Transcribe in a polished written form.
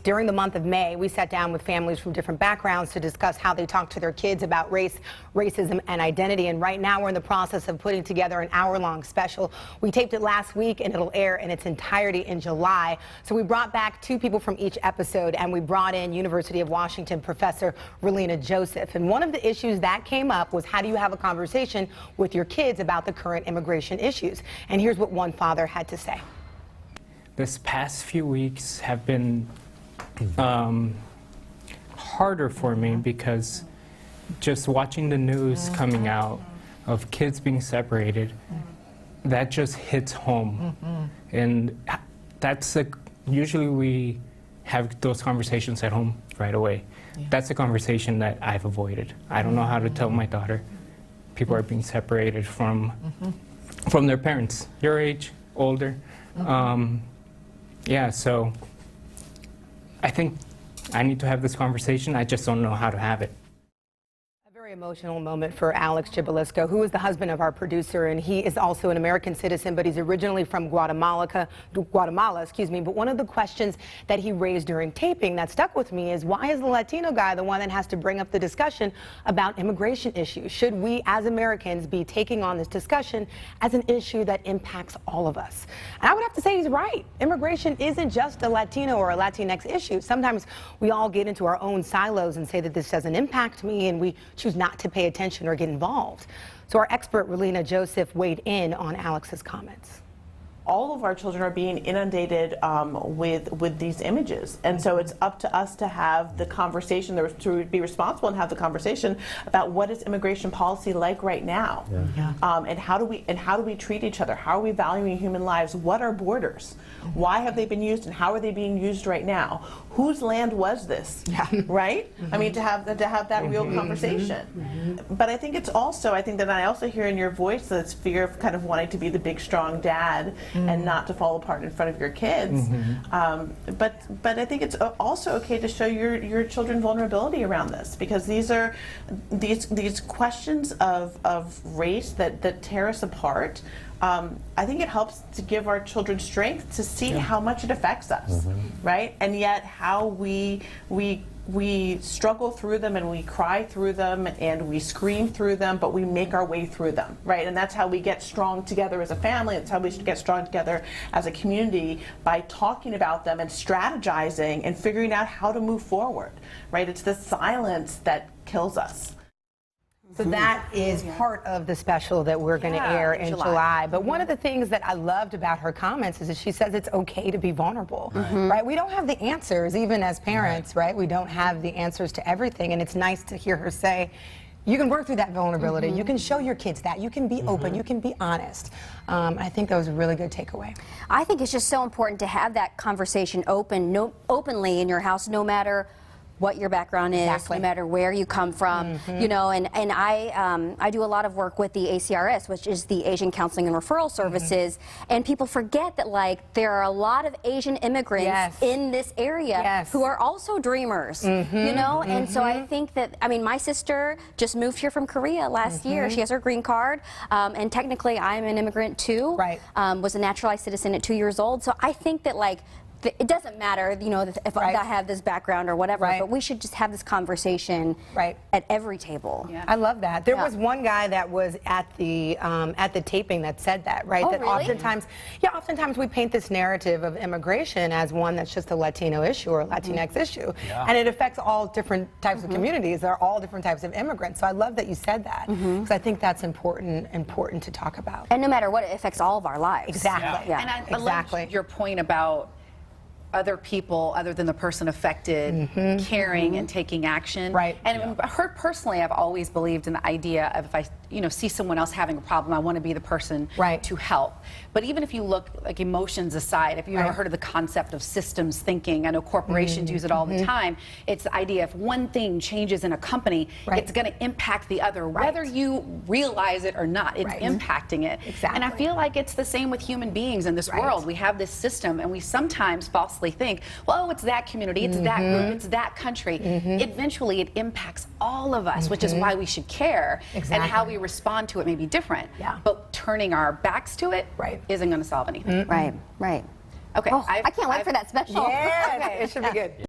During the month of May, we sat down with families from different backgrounds to discuss how they talk to their kids about race, racism, and identity. And right now, we're in the process of putting together an hour-long special. We taped it last week, and it'll air in its entirety in July. So we brought back two people from each episode, and we brought in University of Washington professor Relina Joseph. And one of the issues that came up was, how do you have a conversation with your kids about the current immigration issues? And here's what one father had to say. This past few weeks have been harder for me because just watching the news coming out of kids being separated, that just hits home. And that's usually we have those conversations at home right away. That's a conversation that I've avoided. I don't know how to tell my daughter people are being separated from their parents, your age, older. Yeah, so I think I need to have this conversation. I just don't know how to have it. A very emotional moment for Alex Jabalisco, who is the husband of our producer, and he is also an American citizen, but he's originally from Guatemala, But one of the questions that he raised during taping that stuck with me is, why is the Latino guy the one that has to bring up the discussion about immigration issues? Should we as Americans be taking on this discussion as an issue that impacts all of us? And I would have to say he's right. Immigration isn't just a Latino or a Latinx issue. Sometimes we all get into our own silos and say that this doesn't impact me, and we choose not to pay attention or get involved. So our expert Relina Joseph weighed in on Alex's comments. All of our children are being inundated with these images, and so it's up to us to have the conversation, to be responsible and have the conversation about what is immigration policy like right now, and how do we treat each other? How are we valuing human lives? What are borders? Why have they been used, and how are they being used right now? Whose land was this? Right? I mean, to have that real conversation. But I think it's also, I also hear in your voice this fear of kind of wanting to be the big strong dad and not to fall apart in front of your kids. But I think it's also okay to show your children vulnerability around this, because these are these questions of race that tear us apart. I think it helps to give our children strength to see how much it affects us, right? And yet how we struggle through them, and we cry through them, and we scream through them, but we make our way through them, right? And that's how we get strong together as a family. That's how we should get strong together as a community, by talking about them and strategizing and figuring out how to move forward, right? It's the silence that kills us. So that is part of the special that we're going to air in July. But one of the things that I loved about her comments is that she says it's okay to be vulnerable, right? We don't have the answers, even as parents, right? We don't have the answers to everything, and it's nice to hear her say, you can work through that vulnerability. You can show your kids that. You can be open. You can be honest. I think that was a really good takeaway. I think it's just so important to have that conversation openly in your house, no matter what your background is, no matter where you come from, you know, and I do a lot of work with the ACRS, which is the Asian Counseling and Referral Services, and people forget that, like, there are a lot of Asian immigrants in this area who are also dreamers, you know, and so I think that, I mean, my sister just moved here from Korea last year. She has her green card, and technically I'm an immigrant too, was a naturalized citizen at 2 years old, so I think that, like, it doesn't matter, you know, if I have this background or whatever, but we should just have this conversation at every table. I love that. There was one guy that was at the taping that said that, right? Oh, that really? oftentimes we paint this narrative of immigration as one that's just a Latino issue or a Latinx issue, and it affects all different types of communities. There are all different types of immigrants. So I love that you said that, because I think that's important to talk about. And no matter what, it affects all of our lives. Exactly. And I love your point about other people other than the person affected caring and taking action. And her personally, I've always believed in the idea of, if I see someone else having a problem, I want to be the person to help. But even if you look, like, emotions aside, if you've ever heard of the concept of systems thinking, I know corporations use it all the time. It's the idea, if one thing changes in a company, it's going to impact the other, whether you realize it or not. It's impacting it. And I feel like it's the same with human beings in this world. We have this system, and we sometimes falsely think, well, oh, it's that community, it's that group, it's that country. Eventually, it impacts all of us, which is why we should care, and how we respond to it may be different. But turning our backs to it isn't going to solve anything. Right. Okay. Oh, I can't wait for that special. Yes, it should be good.